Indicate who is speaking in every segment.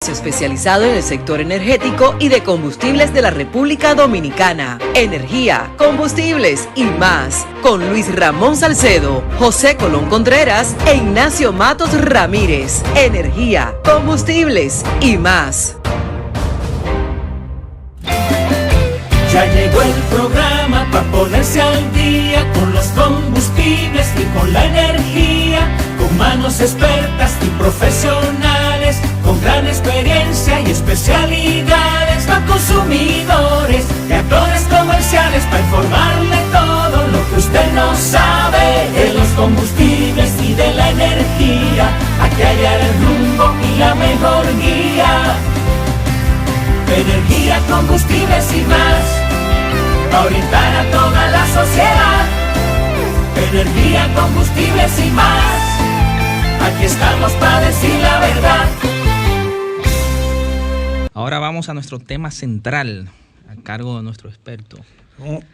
Speaker 1: Servicio especializado en el sector energético y de combustibles de la República Dominicana. Energía, combustibles y más. Con Luis Ramón Salcedo, José Colón Contreras e Ignacio Matos Ramírez. Energía, combustibles y más.
Speaker 2: Ya llegó el programa para ponerse al día con los combustibles y con la energía, con manos expertas y profesionales, con gran experiencia y especialidades, para consumidores y actores comerciales, para informarle todo lo que usted no sabe de los combustibles y de la energía. Aquí hallará el rumbo y la mejor guía. Energía, combustibles y más, para orientar a toda la sociedad. Energía, combustibles y más, aquí estamos para decir la verdad.
Speaker 3: Ahora vamos a nuestro tema central, a cargo de nuestro experto.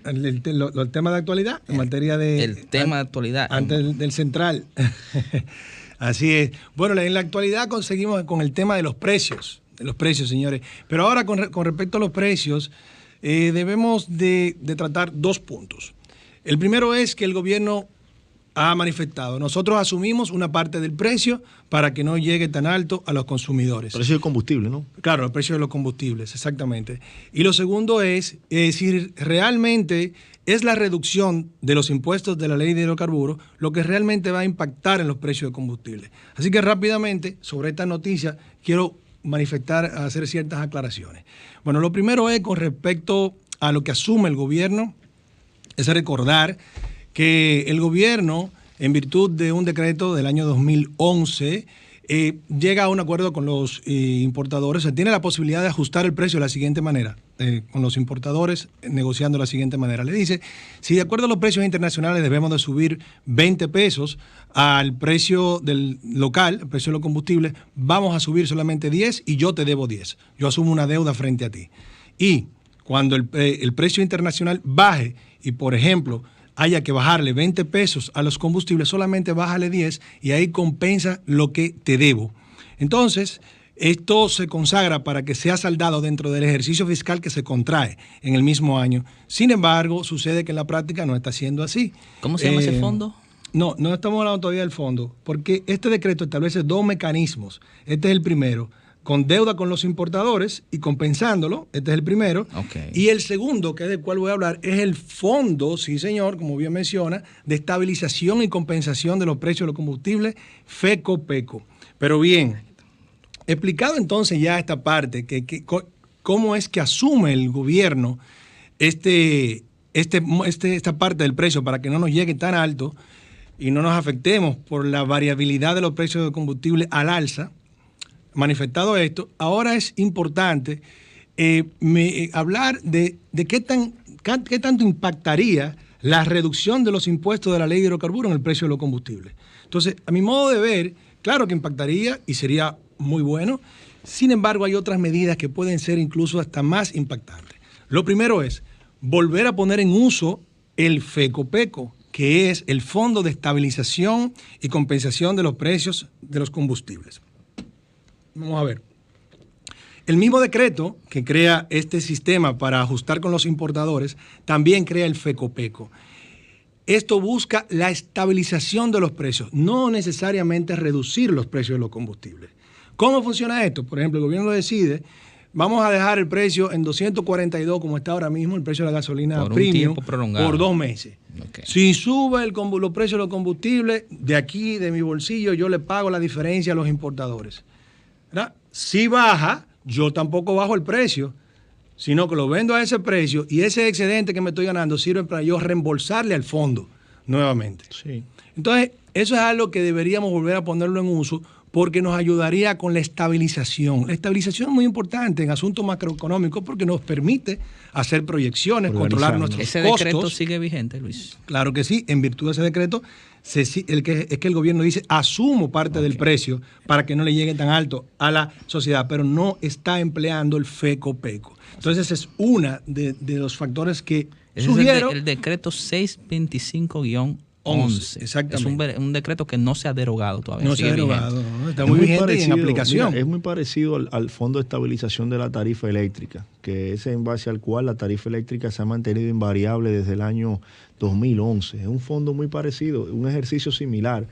Speaker 4: El tema de actualidad, en materia de...
Speaker 3: El tema de actualidad.
Speaker 4: Antes del central. Así es. Bueno, en la actualidad conseguimos con el tema de los precios, señores. Pero ahora con respecto a los precios, debemos de tratar dos puntos. El primero es que el gobierno ha manifestado, nosotros asumimos una parte del precio para que no llegue tan alto a los consumidores.
Speaker 5: El precio del combustible, ¿no?
Speaker 4: Claro, el precio de los combustibles, exactamente. Y lo segundo es si realmente es la reducción de los impuestos de la ley de hidrocarburos lo que realmente va a impactar en los precios de combustible. Así que rápidamente, sobre esta noticia, quiero hacer ciertas aclaraciones. Bueno, lo primero es con respecto a lo que asume el gobierno, es recordar que el gobierno, en virtud de un decreto del año 2011, llega a un acuerdo con los importadores, se tiene la posibilidad de ajustar el precio de la siguiente manera, con los importadores negociando de la siguiente manera. Le dice, si de acuerdo a los precios internacionales debemos de subir 20 pesos al precio del local, el precio de los combustibles, vamos a subir solamente 10 y yo te debo 10. Yo asumo una deuda frente a ti. Y cuando el precio internacional baje y, por ejemplo, haya que bajarle 20 pesos a los combustibles, solamente bájale 10 y ahí compensa lo que te debo. Entonces, esto se consagra para que sea saldado dentro del ejercicio fiscal que se contrae en el mismo año. Sin embargo, sucede que en la práctica no está siendo así.
Speaker 3: ¿Cómo se llama ese fondo?
Speaker 4: No estamos hablando todavía del fondo, porque este decreto establece dos mecanismos. Este es el primero, con deuda con los importadores y compensándolo, este es el primero.
Speaker 3: Okay.
Speaker 4: Y el segundo, que es del cual voy a hablar, es el fondo, sí señor, como bien menciona, de estabilización y compensación de los precios de los combustibles, FECOPECO. Pero bien, explicado entonces ya esta parte, cómo es que asume el gobierno esta parte del precio para que no nos llegue tan alto y no nos afectemos por la variabilidad de los precios de combustible al alza. Manifestado esto, ahora es importante hablar de qué tanto impactaría la reducción de los impuestos de la ley de hidrocarburos en el precio de los combustibles. Entonces, a mi modo de ver, claro que impactaría y sería muy bueno. Sin embargo, hay otras medidas que pueden ser incluso hasta más impactantes. Lo primero es volver a poner en uso el FECOPECO, que es el Fondo de Estabilización y Compensación de los Precios de los Combustibles. Vamos a ver. El mismo decreto que crea este sistema para ajustar con los importadores también crea el FECOPECO. Esto busca la estabilización de los precios, no necesariamente reducir los precios de los combustibles. ¿Cómo funciona esto? Por ejemplo, el gobierno decide, vamos a dejar el precio en 242 como está ahora mismo, el precio de la gasolina premium, por 2 meses. Okay. Si sube los precios de los combustibles, de aquí, de mi bolsillo, yo le pago la diferencia a los importadores. ¿Verdad? Si baja, yo tampoco bajo el precio, sino que lo vendo a ese precio y ese excedente que me estoy ganando sirve para yo reembolsarle al fondo nuevamente.
Speaker 5: Sí.
Speaker 4: Entonces, eso es algo que deberíamos volver a ponerlo en uso porque nos ayudaría con la estabilización. La estabilización es muy importante en asuntos macroeconómicos porque nos permite hacer proyecciones, controlar nuestros costos.
Speaker 3: ¿Ese decreto sigue vigente, Luis?
Speaker 4: Claro que sí. En virtud de ese decreto, es que el gobierno dice, asumo parte del precio para que no le llegue tan alto a la sociedad, pero no está empleando el FECOPECO. Entonces, ese es uno de los factores que
Speaker 3: sugiero. Es el decreto 625-11.
Speaker 4: 11, exactamente.
Speaker 3: Es un decreto que no se ha derogado todavía.
Speaker 4: No se ha derogado, ¿no? Está muy vigente y en aplicación.
Speaker 5: Mira, es muy parecido al Fondo de Estabilización de la Tarifa Eléctrica, que es en base al cual la tarifa eléctrica se ha mantenido invariable desde el año 2011. Es un fondo muy parecido, un ejercicio similar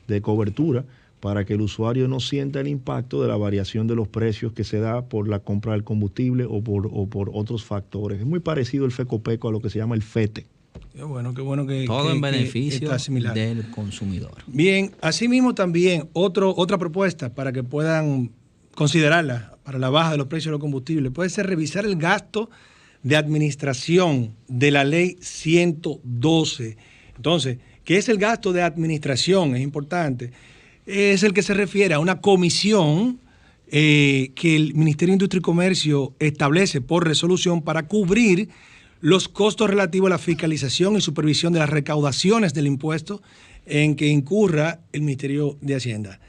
Speaker 5: de cobertura para que el usuario no sienta el impacto de la variación de los precios que se da por la compra del combustible o por otros factores. Es muy parecido el FECOPECO a lo que se llama el FETE.
Speaker 4: Qué bueno que
Speaker 3: todo en beneficio
Speaker 4: que
Speaker 3: del consumidor.
Speaker 4: Bien, asimismo también otra propuesta para que puedan considerarla para la baja de los precios de los combustibles puede ser revisar el gasto de administración de la ley 112. Entonces, ¿qué es el gasto de administración? Es importante. Es el que se refiere a una comisión que el Ministerio de Industria y Comercio establece por resolución para cubrir los costos relativos a la fiscalización y supervisión de las recaudaciones del impuesto en que incurra el Ministerio de Hacienda.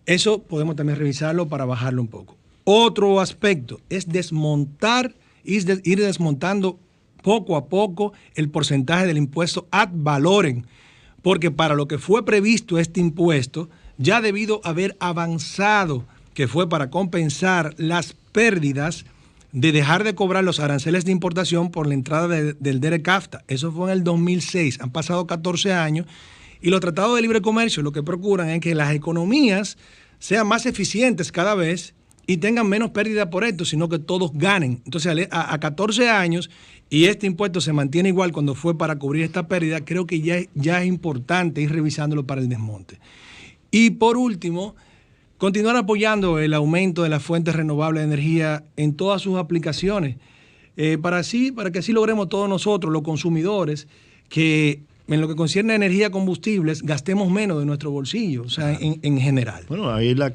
Speaker 4: Eso podemos también revisarlo para bajarlo un poco. Otro aspecto es ir desmontando poco a poco el porcentaje del impuesto ad valorem, porque para lo que fue previsto este impuesto ya ha debido haber avanzado, que fue para compensar las pérdidas de dejar de cobrar los aranceles de importación por la entrada del DERECAFTA. Eso fue en el 2006. Han pasado 14 años y los tratados de libre comercio lo que procuran es que las economías sean más eficientes cada vez y tengan menos pérdida por esto, sino que todos ganen. Entonces, a 14 años y este impuesto se mantiene igual cuando fue para cubrir esta pérdida, creo que ya es importante ir revisándolo para el desmonte. Y por último, continuar apoyando el aumento de las fuentes renovables de energía en todas sus aplicaciones, para que así logremos todos nosotros, los consumidores, que en lo que concierne a energía, combustibles, gastemos menos de nuestro bolsillo, o sea, en general.
Speaker 5: Bueno, ahí la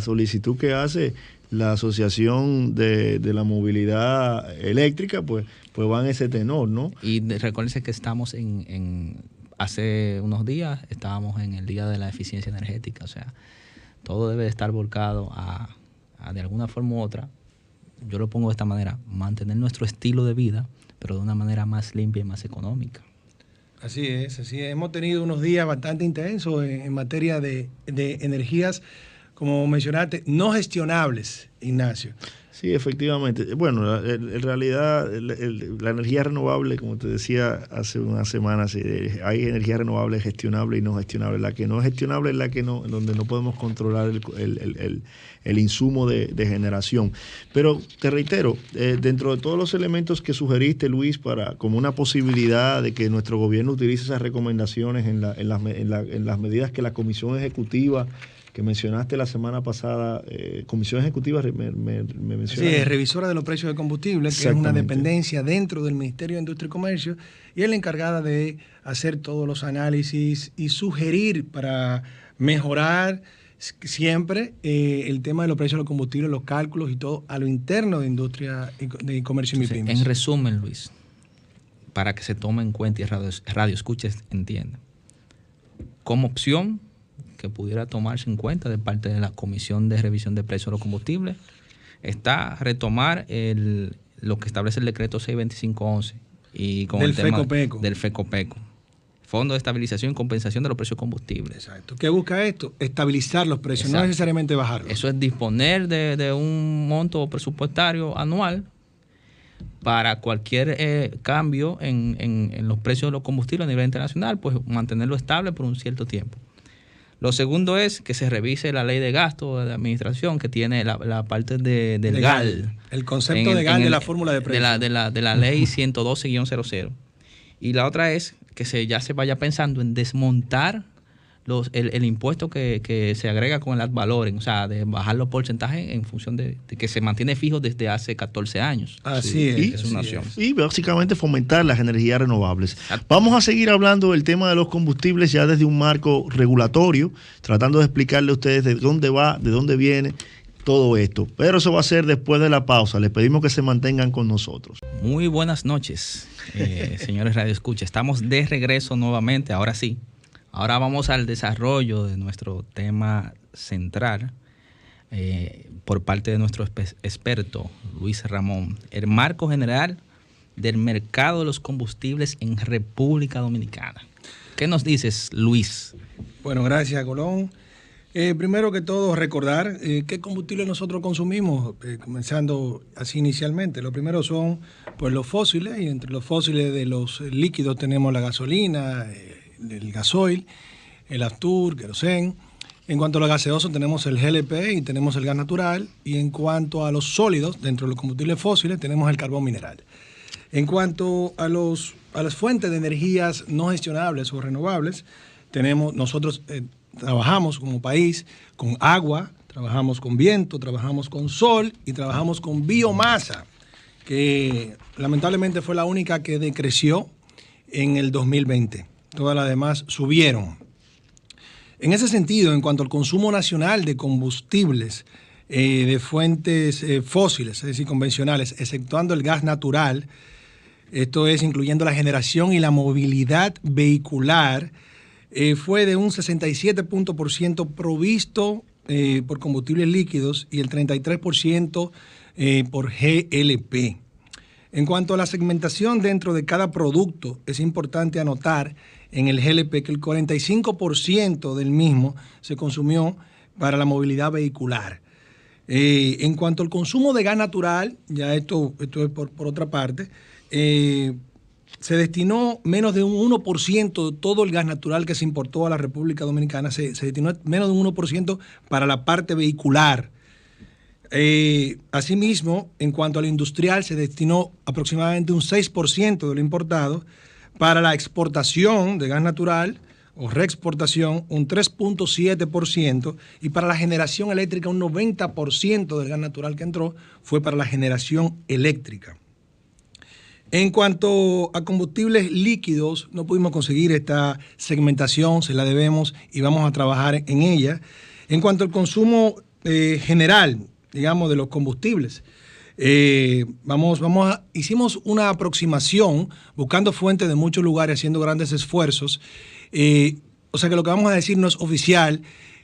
Speaker 5: solicitud que hace la Asociación de la Movilidad Eléctrica, pues va en ese tenor, ¿no?
Speaker 3: Y recuérdense que estamos hace unos días estábamos en el Día de la Eficiencia Energética, o sea, todo debe de estar volcado a de alguna forma u otra, yo lo pongo de esta manera, mantener nuestro estilo de vida, pero de una manera más limpia y más económica.
Speaker 4: Así es. Hemos tenido unos días bastante intensos en materia de energías, como mencionaste, no gestionables, Ignacio.
Speaker 5: Sí, efectivamente. Bueno, en realidad la energía renovable, como te decía hace unas semanas, hay energía renovable gestionable y no gestionable. La que no es gestionable es la que donde no podemos controlar el insumo de generación. Pero te reitero, dentro de todos los elementos que sugeriste, Luis, como una posibilidad de que nuestro gobierno utilice esas recomendaciones en las medidas que la Comisión Ejecutiva que mencionaste la semana pasada, Comisión Ejecutiva me mencionaste.
Speaker 4: Sí, es revisora de los precios de combustible, que es una dependencia dentro del Ministerio de Industria y Comercio, y es la encargada de hacer todos los análisis y sugerir para mejorar siempre el tema de los precios de los combustibles, los cálculos y todo a lo interno de Industria y Comercio y MIPYMES.
Speaker 3: En resumen, Luis, para que se tome en cuenta y radio escuches entienda, como opción que pudiera tomarse en cuenta de parte de la Comisión de Revisión de Precios de los Combustibles está retomar lo que establece el decreto 62511 y con el tema del FECOPECO, Fondo de Estabilización y Compensación de los Precios de Combustibles.
Speaker 4: Exacto. ¿Qué busca esto? Estabilizar los precios, exacto, no necesariamente bajarlos.
Speaker 3: Eso es disponer de un monto presupuestario anual para cualquier cambio en los precios de los combustibles a nivel internacional, pues mantenerlo estable por un cierto tiempo. Lo segundo es que se revise la ley de gasto de administración que tiene la parte del GAL.
Speaker 4: El concepto de GAL de la fórmula de precios.
Speaker 3: De la ley 112-00. Y la otra es que ya se vaya pensando en desmontar el impuesto que se agrega con el ad valorem, o sea, de bajar los porcentajes en función de que se mantiene fijo desde hace 14 años.
Speaker 4: Así es.
Speaker 3: Es una opción.
Speaker 5: Y básicamente fomentar las energías renovables. Vamos a seguir hablando del tema de los combustibles ya desde un marco regulatorio, tratando de explicarle a ustedes de dónde va, de dónde viene todo esto. Pero eso va a ser después de la pausa. Les pedimos que se mantengan con nosotros.
Speaker 3: Muy buenas noches, señores Radio Escucha. Estamos de regreso nuevamente, ahora sí. Ahora vamos al desarrollo de nuestro tema central por parte de nuestro experto, Luis Ramón. El marco general del mercado de los combustibles en República Dominicana. ¿Qué nos dices, Luis?
Speaker 4: Bueno, gracias, Colón. Primero que todo, recordar qué combustible nosotros consumimos, comenzando así inicialmente. Lo primero son pues, los fósiles, y entre los fósiles de los líquidos tenemos la gasolina, el gasoil, el Aftur, querosén. En cuanto a los gaseosos tenemos el GLP y tenemos el gas natural. Y en cuanto a los sólidos, dentro de los combustibles fósiles, tenemos el carbón mineral. En cuanto a las fuentes de energías no gestionables o renovables, nosotros trabajamos como país con agua, trabajamos con viento, trabajamos con sol y trabajamos con biomasa, que lamentablemente fue la única que decreció en el 2020. Todas las demás subieron. En ese sentido, en cuanto al consumo nacional de combustibles de fuentes fósiles, es decir, convencionales, exceptuando el gas natural, esto es incluyendo la generación y la movilidad vehicular, fue de un 67% provisto por combustibles líquidos y el 33% por GLP. En cuanto a la segmentación dentro de cada producto, es importante anotar en el GLP que el 45% del mismo se consumió para la movilidad vehicular. En cuanto al consumo de gas natural, ya esto es por otra parte, se destinó menos de un 1% de todo el gas natural que se importó a la República Dominicana, se destinó menos de un 1% para la parte vehicular. Asimismo, en cuanto al industrial, se destinó aproximadamente un 6% de lo importado, para la exportación de gas natural o reexportación un 3.7%, y para la generación eléctrica un 90% del gas natural que entró fue para la generación eléctrica. En cuanto a combustibles líquidos, no pudimos conseguir esta segmentación, se la debemos y vamos a trabajar en ella. En cuanto al consumo general, digamos, de los combustibles, hicimos una aproximación buscando fuentes de muchos lugares, haciendo grandes esfuerzos. O sea que lo que vamos a decir no es oficial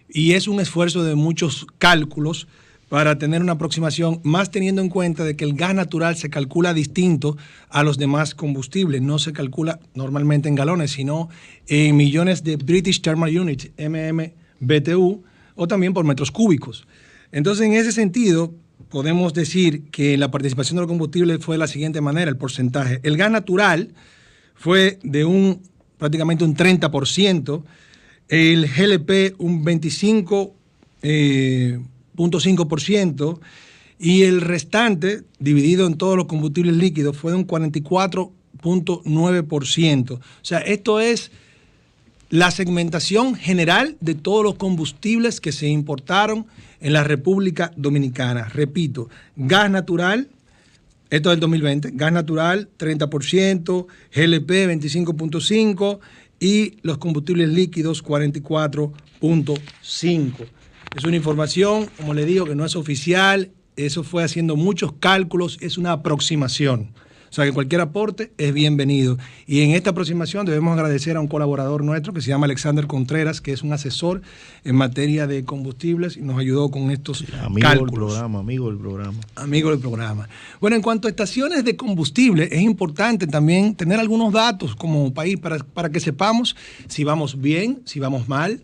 Speaker 4: y es un esfuerzo de muchos cálculos para tener una aproximación, más teniendo en cuenta de que el gas natural se calcula distinto a los demás combustibles. No se calcula normalmente en galones, sino en millones de British Thermal Units, MMBTU, o también por metros cúbicos. Entonces, en ese sentido, podemos decir que la participación de los combustibles fue de la siguiente manera, el porcentaje. El gas natural fue de prácticamente un 30%, el GLP un 25.5%, y el restante, dividido en todos los combustibles líquidos, fue de un 44.9%. O sea, esto es la segmentación general de todos los combustibles que se importaron en la República Dominicana. Repito, gas natural, esto es del 2020, gas natural 30%, GLP 25.5% y los combustibles líquidos 44.5%. Es una información, como le digo, que no es oficial, eso fue haciendo muchos cálculos, es una aproximación. O sea que cualquier aporte es bienvenido. Y en esta aproximación debemos agradecer a un colaborador nuestro que se llama Alexander Contreras, que es un asesor en materia de combustibles y nos ayudó con estos cálculos.
Speaker 5: Amigo del programa.
Speaker 4: Bueno, en cuanto a estaciones de combustible, es importante también tener algunos datos como país para que sepamos si vamos bien, si vamos mal.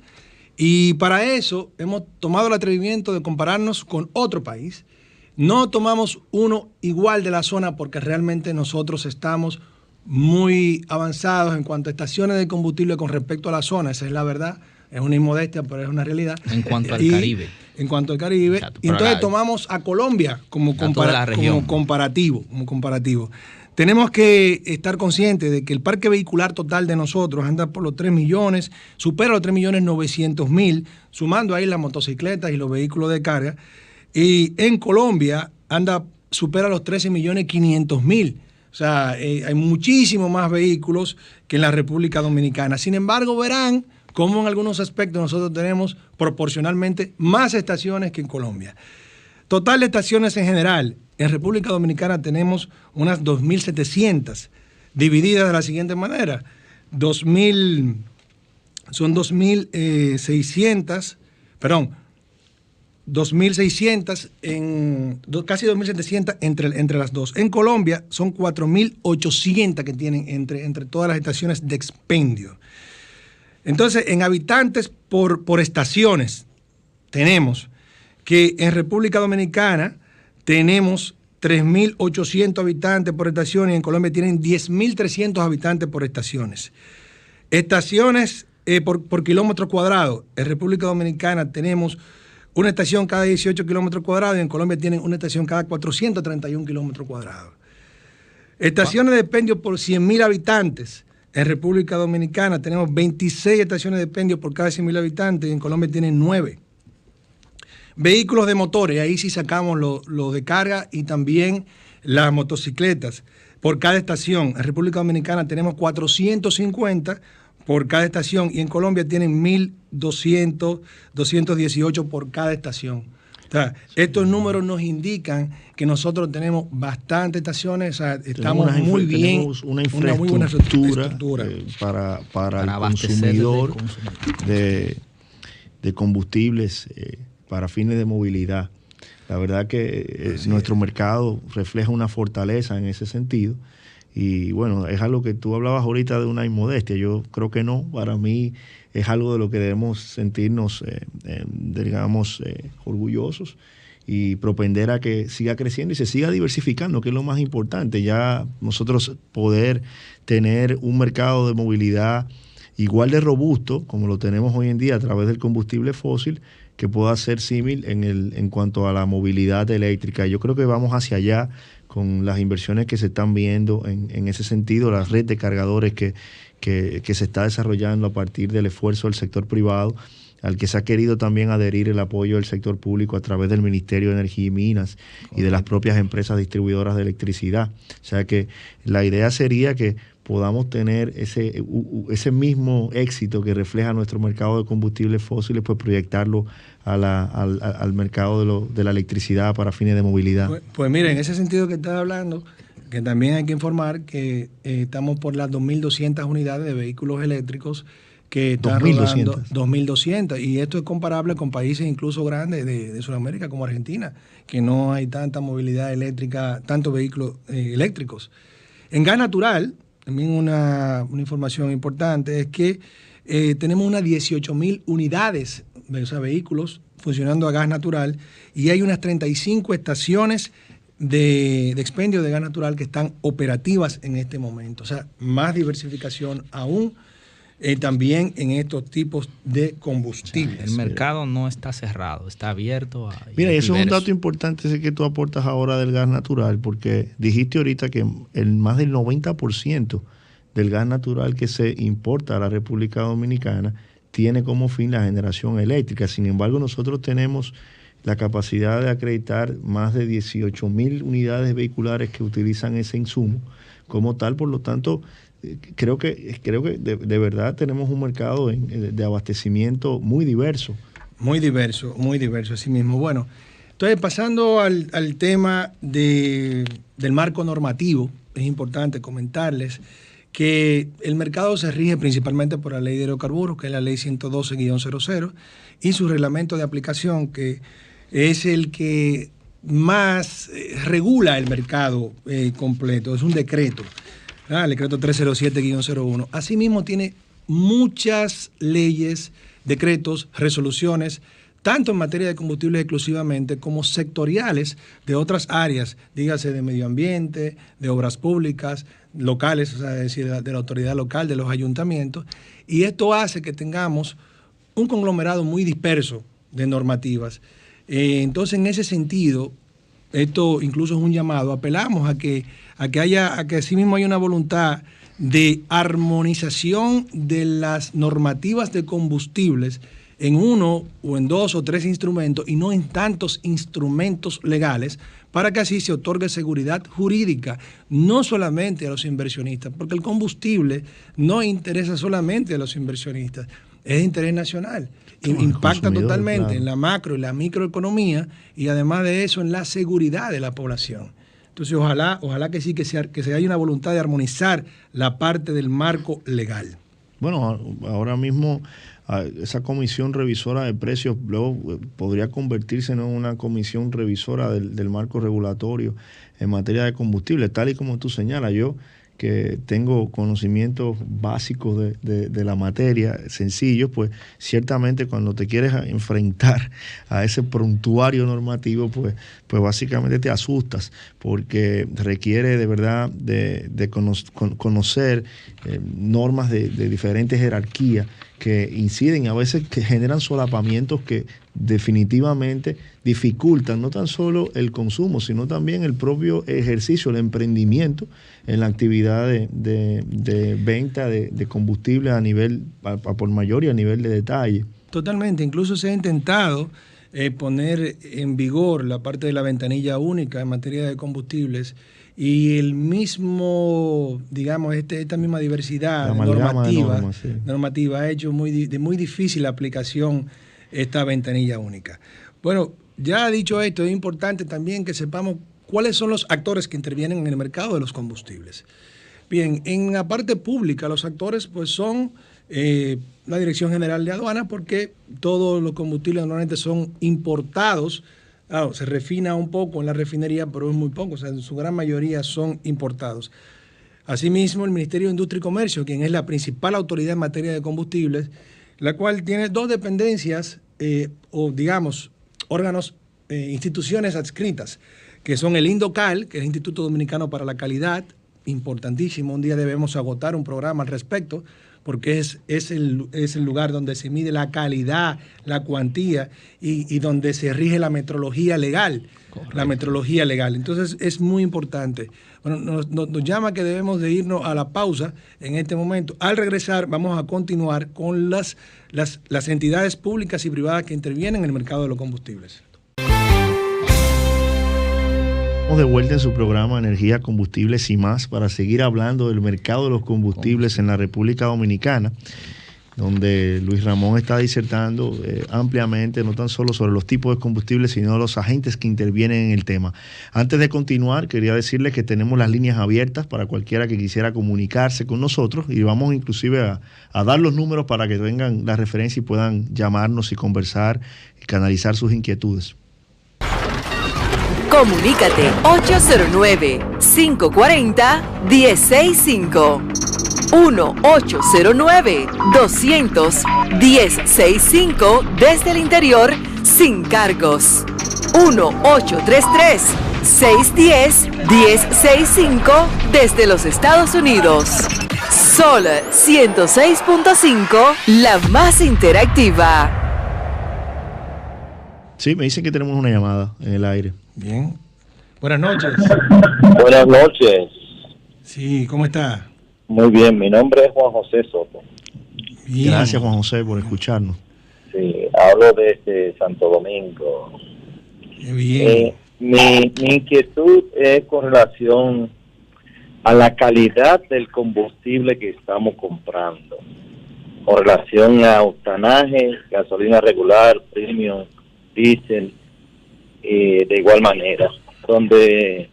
Speaker 4: Y para eso hemos tomado el atrevimiento de compararnos con otro país. No tomamos uno igual de la zona porque realmente nosotros estamos muy avanzados en cuanto a estaciones de combustible con respecto a la zona. Esa es la verdad. Es una inmodestia, pero es una realidad.
Speaker 3: En cuanto al Caribe.
Speaker 4: En cuanto al Caribe. Exacto, y entonces tomamos a Colombia como comparativo. Tenemos que estar conscientes de que el parque vehicular total de nosotros anda por los 3 millones, supera los 3.900.000, sumando ahí las motocicletas y los vehículos de carga. Y en Colombia supera los 13.500.000. O sea, hay muchísimos más vehículos que en la República Dominicana. Sin embargo, verán cómo en algunos aspectos nosotros tenemos proporcionalmente más estaciones que en Colombia. Total de estaciones en general, en República Dominicana tenemos unas 2.700, divididas de la siguiente manera. 2.600, 2.600, casi 2.700 entre las dos. En Colombia son 4.800 que tienen entre todas las estaciones de expendio. Entonces, en habitantes por estaciones, tenemos que en República Dominicana tenemos 3.800 habitantes por estación y en Colombia tienen 10.300 habitantes por estaciones. Estaciones por kilómetro cuadrado. En República Dominicana tenemos una estación cada 18 kilómetros cuadrados y en Colombia tienen una estación cada 431 kilómetros cuadrados. Estaciones de expendio por 100.000 habitantes. En República Dominicana tenemos 26 estaciones de expendio por cada 100.000 habitantes y en Colombia tienen 9. Vehículos de motores, ahí sí sacamos lo de carga y también las motocicletas por cada estación. En República Dominicana tenemos 450 por cada estación y en Colombia tienen 1.200, 218 por cada estación. O sea, estos números nos indican que nosotros tenemos bastantes estaciones, o sea, estamos muy bien.
Speaker 5: Tenemos una infraestructura para el consumidor de combustibles para fines de movilidad. La verdad que nuestro mercado refleja una fortaleza en ese sentido. Y bueno, es algo que tú hablabas ahorita de una inmodestia. Yo creo que no. Para mí es algo de lo que debemos sentirnos, digamos, orgullosos y propender a que siga creciendo y se siga diversificando, que es lo más importante. Ya nosotros poder tener un mercado de movilidad igual de robusto como lo tenemos hoy en día a través del combustible fósil, que pueda ser símil en cuanto a la movilidad eléctrica. Yo creo que vamos hacia allá con las inversiones que se están viendo en ese sentido, la red de cargadores que se está desarrollando a partir del esfuerzo del sector privado, al que se ha querido también adherir el apoyo del sector público a través del Ministerio de Energía y Minas y de las propias empresas distribuidoras de electricidad. O sea que la idea sería que podamos tener ese mismo éxito que refleja nuestro mercado de combustibles fósiles, pues proyectarlo al mercado de la electricidad para fines de movilidad.
Speaker 4: Pues mira, en ese sentido que estás hablando, que también hay que informar que estamos por las 2.200 unidades de vehículos eléctricos que están rodando, 2.200, y esto es comparable con países incluso grandes de Sudamérica como Argentina, que no hay tanta movilidad eléctrica, tantos vehículos eléctricos. En gas natural, también una información importante es que tenemos unas 18.000 unidades de vehículos funcionando a gas natural y hay unas 35 estaciones de expendio de gas natural que están operativas en este momento. O sea, más diversificación aún también en estos tipos de combustibles.
Speaker 3: O sea, el mercado no está cerrado, está abierto.
Speaker 5: Mira, eso es un dato importante ese que tú aportas ahora del gas natural, porque dijiste ahorita que más del 90% del gas natural que se importa a la República Dominicana tiene como fin la generación eléctrica. Sin embargo, nosotros tenemos la capacidad de acreditar más de 18.000 unidades vehiculares que utilizan ese insumo como tal. Por lo tanto, creo que de verdad tenemos un mercado de abastecimiento muy diverso.
Speaker 4: Muy diverso, así mismo. Bueno, entonces pasando al tema del marco normativo, es importante comentarles que el mercado se rige principalmente por la Ley de Hidrocarburos, que es la Ley 112-00, y su reglamento de aplicación, que es el que más regula el mercado completo. Es un decreto, el decreto 307-01. Asimismo, tiene muchas leyes, decretos, resoluciones, tanto en materia de combustibles exclusivamente como sectoriales de otras áreas, dígase de medio ambiente, de obras públicas, locales, o sea, es decir, de la autoridad local, de los ayuntamientos, y esto hace que tengamos un conglomerado muy disperso de normativas. Entonces, en ese sentido, esto incluso es un llamado, apelamos a que asimismo haya una voluntad de armonización de las normativas de combustibles en uno o en dos o tres instrumentos y no en tantos instrumentos legales, para que así se otorgue seguridad jurídica, no solamente a los inversionistas, porque el combustible no interesa solamente a los inversionistas, es de interés nacional. Impacta totalmente en la macro y la microeconomía y además de eso en la seguridad de la población. Entonces ojalá que sí, que se haya una voluntad de armonizar la parte del marco legal.
Speaker 5: Bueno, ahora mismo esa comisión revisora de precios luego podría convertirse en una comisión revisora del marco regulatorio en materia de combustible, tal y como tú señalas. Yo que tengo conocimientos básicos de la materia, sencillos, pues ciertamente cuando te quieres enfrentar a ese prontuario normativo, pues básicamente te asustas, porque requiere de verdad de conocer normas de diferentes jerarquías que inciden, a veces que generan solapamientos que definitivamente dificultan no tan solo el consumo, sino también el propio ejercicio, el emprendimiento en la actividad de venta de combustible a nivel, por mayor y a nivel de detalle.
Speaker 4: Totalmente, incluso se ha intentado poner en vigor la parte de la ventanilla única en materia de combustibles, y el mismo, digamos, esta misma diversidad normativa ha hecho de muy difícil aplicación esta ventanilla única. Bueno, ya dicho esto, es importante también que sepamos cuáles son los actores que intervienen en el mercado de los combustibles. Bien, en la parte pública los actores pues son la Dirección General de Aduanas, porque todos los combustibles normalmente son importados. Claro, se refina un poco en la refinería, pero es muy poco, o sea, en su gran mayoría son importados. Asimismo, el Ministerio de Industria y Comercio, quien es la principal autoridad en materia de combustibles, la cual tiene dos dependencias o, digamos, órganos, instituciones adscritas, que son el INDOCAL, que es el Instituto Dominicano para la Calidad, importantísimo. Un día debemos agotar un programa al respecto, porque es el lugar donde se mide la calidad, la cuantía y donde se rige la metrología legal. Correcto. La metrología legal. Entonces es muy importante. Bueno, nos llama que debemos de irnos a la pausa en este momento. Al regresar vamos a continuar con las entidades públicas y privadas que intervienen en el mercado de los combustibles.
Speaker 5: De vuelta en su programa Energía, Combustibles y Más, para seguir hablando del mercado de los combustibles en la República Dominicana, donde Luis Ramón está disertando ampliamente, no tan solo sobre los tipos de combustibles, sino los agentes que intervienen en el tema. Antes de continuar, quería decirles que tenemos las líneas abiertas para cualquiera que quisiera comunicarse con nosotros, y vamos inclusive a dar los números para que tengan la referencia y puedan llamarnos y conversar y canalizar sus inquietudes.
Speaker 1: Comunícate 809-540-1065. 1-809-200-1065 desde el interior sin cargos. 1-833-610-1065 desde los Estados Unidos. Sol 106.5, la más interactiva.
Speaker 5: Sí, me dicen que tenemos una llamada en el aire.
Speaker 4: Bien. Buenas noches.
Speaker 6: Buenas noches.
Speaker 4: Sí, ¿cómo está?
Speaker 6: Muy bien, mi nombre es Juan José Soto.
Speaker 5: Bien. Gracias, Juan José, por escucharnos.
Speaker 6: Sí, hablo desde Santo Domingo.
Speaker 4: Qué bien.
Speaker 6: Mi inquietud es con relación a la calidad del combustible que estamos comprando, con relación a octanaje, gasolina regular, premium, diésel, de igual manera, donde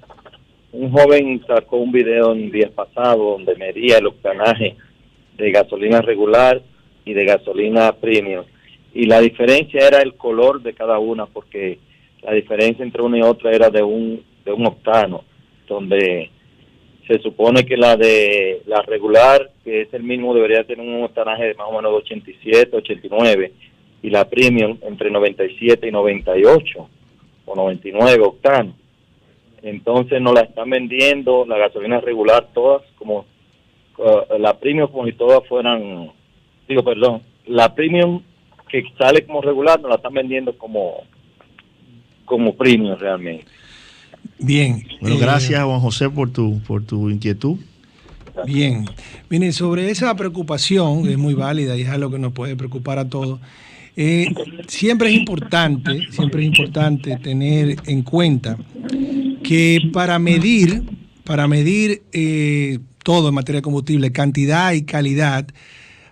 Speaker 6: un joven sacó un video en días pasados donde medía el octanaje de gasolina regular y de gasolina premium, y la diferencia era el color de cada una, porque la diferencia entre una y otra era de un octano, donde se supone que la regular, que es el mínimo, debería tener un octanaje de más o menos de 87, 89, y la premium entre 97 y 98 o 99 octanos. Entonces nos la están vendiendo la gasolina regular todas como la premium, como si todas fueran, la premium que sale como regular nos la están vendiendo como premium realmente.
Speaker 4: Bien.
Speaker 5: Bueno, gracias Juan José por tu inquietud.
Speaker 4: Bien. Miren, sobre esa preocupación, es muy válida y es algo que nos puede preocupar a todos. Siempre es importante tener en cuenta que para medir todo en materia de combustible, cantidad y calidad,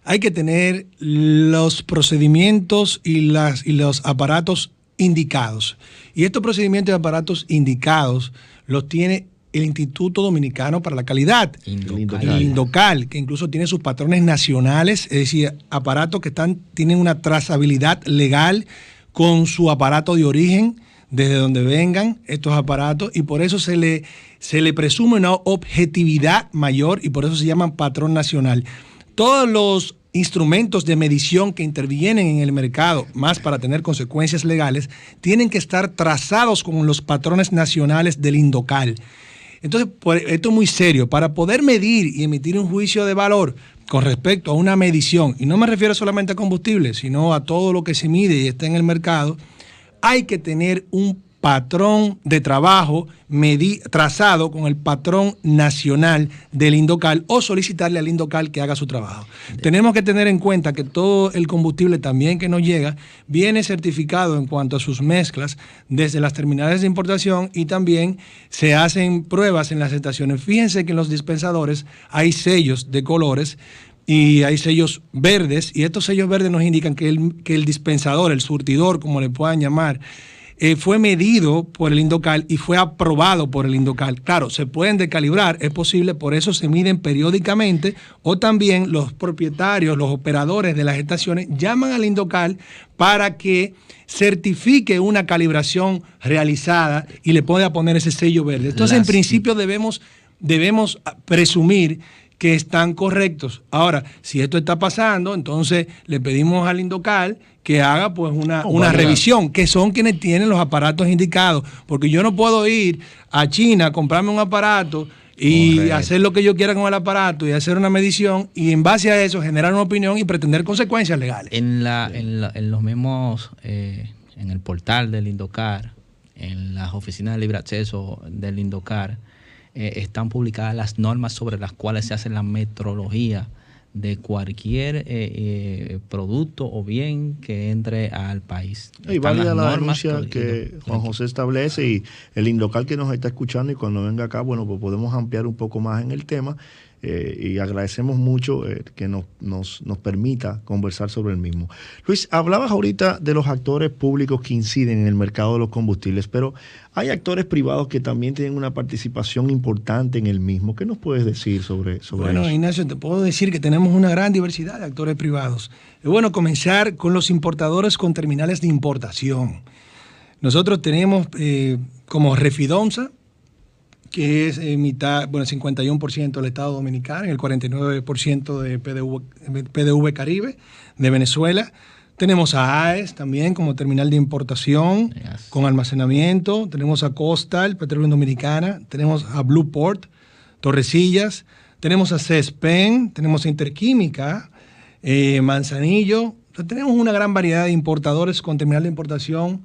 Speaker 4: hay que tener los procedimientos y los aparatos indicados. Y estos procedimientos y aparatos indicados los tiene el Instituto Dominicano para la Calidad, el Indocal, que incluso tiene sus patrones nacionales, es decir, aparatos que tienen una trazabilidad legal con su aparato de origen, desde donde vengan estos aparatos, y por eso se le presume una objetividad mayor y por eso se llaman patrón nacional. Todos los instrumentos de medición que intervienen en el mercado, más para tener consecuencias legales, tienen que estar trazados con los patrones nacionales del Indocal. Entonces, esto es muy serio. Para poder medir y emitir un juicio de valor con respecto a una medición, y no me refiero solamente a combustible, sino a todo lo que se mide y está en el mercado, hay que tener un patrón de trabajo trazado con el patrón nacional del Indocal o solicitarle al Indocal que haga su trabajo. Tenemos que tener en cuenta que todo el combustible también que nos llega viene certificado en cuanto a sus mezclas desde las terminales de importación y también se hacen pruebas en las estaciones. Fíjense que en los dispensadores hay sellos de colores y hay sellos verdes, y estos sellos verdes nos indican que el dispensador, el surtidor, como le puedan llamar, fue medido por el Indocal y fue aprobado por el Indocal. Claro, se pueden decalibrar, es posible, por eso se miden periódicamente, o también los propietarios, los operadores de las estaciones llaman al Indocal para que certifique una calibración realizada y le pueda poner ese sello verde. Entonces, en principio debemos presumir que están correctos. Ahora, si esto está pasando, entonces le pedimos al Indocal que haga pues una revisión, que son quienes tienen los aparatos indicados, porque yo no puedo ir a China, comprarme un aparato y hacer lo que yo quiera con el aparato y hacer una medición y en base a eso generar una opinión y pretender consecuencias legales.
Speaker 3: En los mismos, en el portal del Indocar, en las oficinas de libre acceso del Indocar, están publicadas las normas sobre las cuales se hace la metrología de cualquier producto o bien que entre al país.
Speaker 5: Y válida la denuncia que Juan José establece, y el Indocal que nos está escuchando, y cuando venga acá, bueno, pues podemos ampliar un poco más en el tema, y agradecemos mucho que nos permita conversar sobre el mismo. Luis, hablabas ahorita de los actores públicos que inciden en el mercado de los combustibles, pero hay actores privados que también tienen una participación importante en el mismo. ¿Qué nos puedes decir sobre eso?
Speaker 4: Bueno, Ignacio, te puedo decir que tenemos una gran diversidad de actores privados. Es bueno comenzar con los importadores con terminales de importación. Nosotros tenemos como Refidonza, que es mitad, bueno, 51% del Estado Dominicano y el 49% de PDV Caribe de Venezuela. Tenemos a AES también como terminal de importación con almacenamiento. Tenemos a Coastal, Petróleo Dominicana. Tenemos a Blueport, Torrecillas. Tenemos a CESPEN. Tenemos a Interquímica, Manzanillo. O sea, tenemos una gran variedad de importadores con terminal de importación,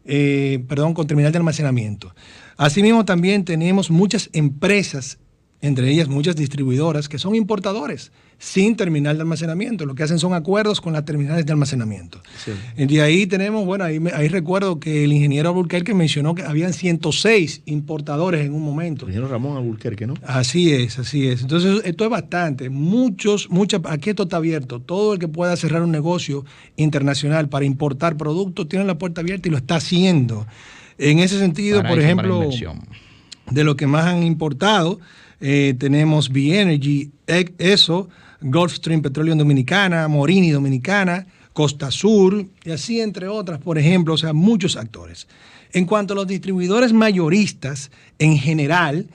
Speaker 4: con terminal de almacenamiento. Asimismo, también tenemos muchas empresas, entre ellas muchas distribuidoras, que son importadores sin terminal de almacenamiento. Lo que hacen son acuerdos con las terminales de almacenamiento. Sí. Y ahí tenemos, bueno, ahí recuerdo que el ingeniero Alburquerque mencionó que habían 106 importadores en un momento. El
Speaker 5: ingeniero Ramón Alburquerque, ¿no?
Speaker 4: Así es. Entonces, esto es bastante. Aquí esto está abierto. Todo el que pueda cerrar un negocio internacional para importar productos tiene la puerta abierta y lo está haciendo. En ese sentido, por ejemplo, de lo que más han importado, tenemos B-Energy, ESO, Gulfstream Petroleum Dominicana, Morini Dominicana, Costa Sur, y así entre otras, por ejemplo, o sea, muchos actores. En cuanto a los distribuidores mayoristas, en general,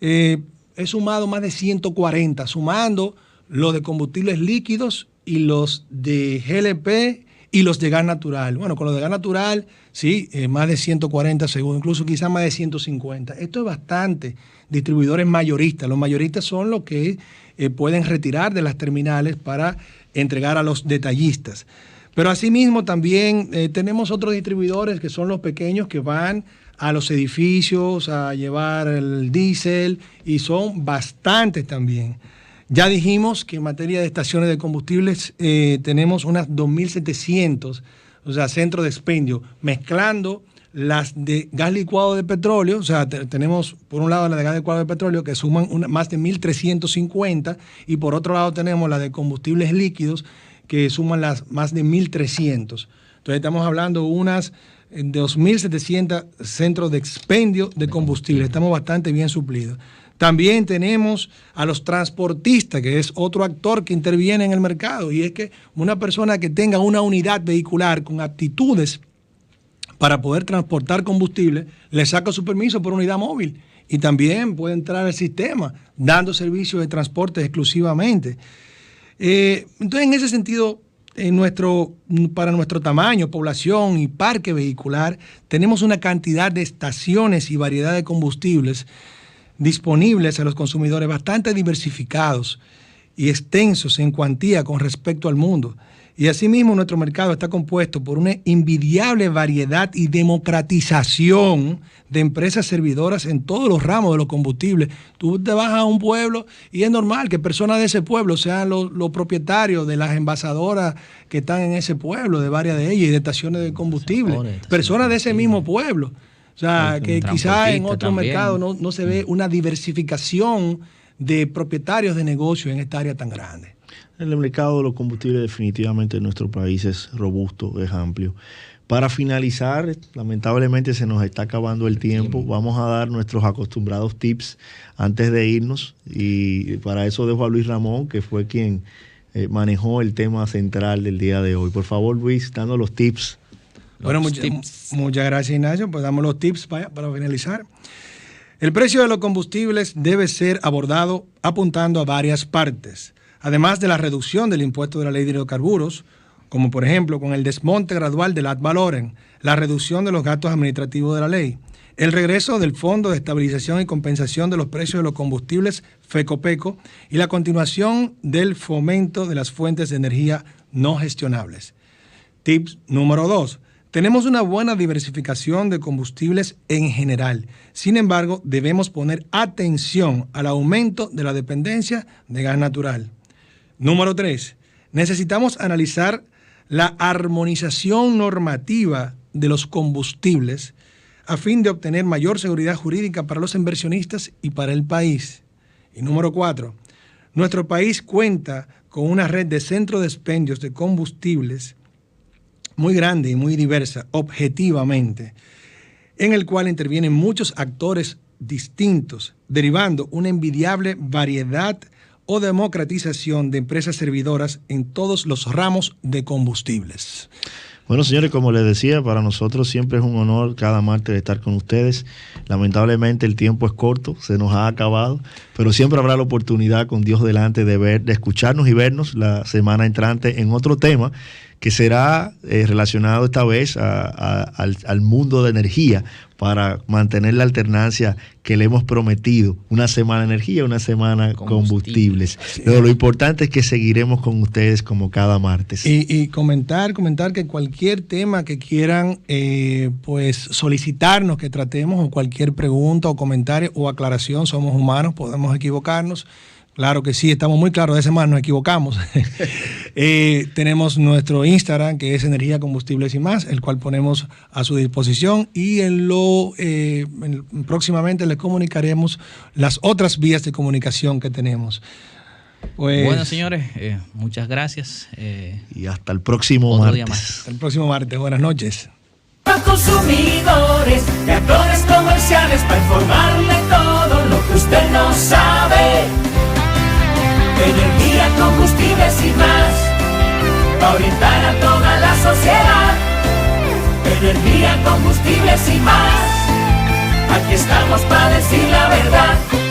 Speaker 4: he sumado más de 140, sumando los de combustibles líquidos y los de GLP y los de gas natural. Bueno, con los de gas natural, sí, más de 140 según, incluso quizás más de 150. Esto es bastante. Distribuidores mayoristas. Los mayoristas son los que pueden retirar de las terminales para entregar a los detallistas. Pero asimismo también tenemos otros distribuidores que son los pequeños que van a los edificios a llevar el diésel y son bastantes también. Ya dijimos que en materia de estaciones de combustibles tenemos unas 2.700, o sea, centros de expendio, mezclando las de gas licuado de petróleo, o sea, tenemos por un lado la de gas licuado de petróleo que suman más de 1.350 y por otro lado tenemos la de combustibles líquidos que suman las más de 1.300. Entonces estamos hablando de unas 2.700 centros de expendio de combustible. Estamos bastante bien suplidos. También tenemos a los transportistas, que es otro actor que interviene en el mercado, y es que una persona que tenga una unidad vehicular con aptitudes para poder transportar combustible, le saca su permiso por unidad móvil y también puede entrar al sistema dando servicios de transporte exclusivamente. Entonces, en ese sentido, para nuestro tamaño, población y parque vehicular, tenemos una cantidad de estaciones y variedad de combustibles disponibles a los consumidores bastante diversificados y extensos en cuantía con respecto al mundo. Y asimismo nuestro mercado está compuesto por una envidiable variedad y democratización de empresas servidoras en todos los ramos de los combustibles. Tú te vas a un pueblo y es normal que personas de ese pueblo sean los propietarios de las envasadoras que están en ese pueblo, de varias de ellas, y de estaciones de combustible. Personas de ese mismo pueblo. O sea, que quizás en otro mercado no se ve una diversificación de propietarios de negocios en esta área tan grande.
Speaker 5: El mercado de los combustibles definitivamente en nuestro país es robusto, es amplio. Para finalizar, lamentablemente se nos está acabando el tiempo. Vamos a dar nuestros acostumbrados tips antes de irnos, y para eso dejo a Luis Ramón, que fue quien manejó el tema central del día de hoy. Por favor, Luis, dando los tips.
Speaker 4: Bueno, muchas gracias, Ignacio. Pues damos los tips para finalizar. El precio de los combustibles debe ser abordado apuntando a varias partes. Además de la reducción del impuesto de la ley de hidrocarburos, como por ejemplo con el desmonte gradual del ad valorem, la reducción de los gastos administrativos de la ley, el regreso del Fondo de Estabilización y Compensación de los Precios de los Combustibles, FECOPECO, y la continuación del fomento de las fuentes de energía no gestionables. Tips número 2. Tenemos una buena diversificación de combustibles en general. Sin embargo, debemos poner atención al aumento de la dependencia de gas natural. Número 3. Necesitamos analizar la armonización normativa de los combustibles a fin de obtener mayor seguridad jurídica para los inversionistas y para el país. Y número 4. Nuestro país cuenta con una red de centros de expendios de combustibles muy grande y muy diversa, objetivamente, en el cual intervienen muchos actores distintos, derivando una envidiable variedad o democratización de empresas servidoras en todos los ramos de combustibles.
Speaker 5: Bueno, señores, como les decía, para nosotros siempre es un honor cada martes estar con ustedes. Lamentablemente el tiempo es corto, se nos ha acabado, pero siempre habrá la oportunidad, con Dios delante, de escucharnos y vernos la semana entrante en otro tema que será relacionado esta vez al mundo de energía, para mantener la alternancia que le hemos prometido, una semana energía, una semana combustibles. Pero lo importante es que seguiremos con ustedes como cada martes.
Speaker 4: Y comentar que cualquier tema que quieran pues solicitarnos que tratemos, o cualquier pregunta o comentario o aclaración, somos humanos, podemos equivocarnos. Claro que sí, estamos muy claros, de ese más nos equivocamos. Tenemos nuestro Instagram, que es Energía, Combustibles y Más, el cual ponemos a su disposición, y próximamente les comunicaremos las otras vías de comunicación que tenemos. Pues,
Speaker 3: bueno, señores, muchas gracias.
Speaker 5: Y hasta el próximo martes.
Speaker 4: Hasta el próximo martes, buenas noches.
Speaker 2: Para consumidores de actores comerciales, para informarle todo lo que usted no sabe. Energía, combustibles y más, para orientar a toda la sociedad. Energía, combustibles y más, aquí estamos para decir la verdad.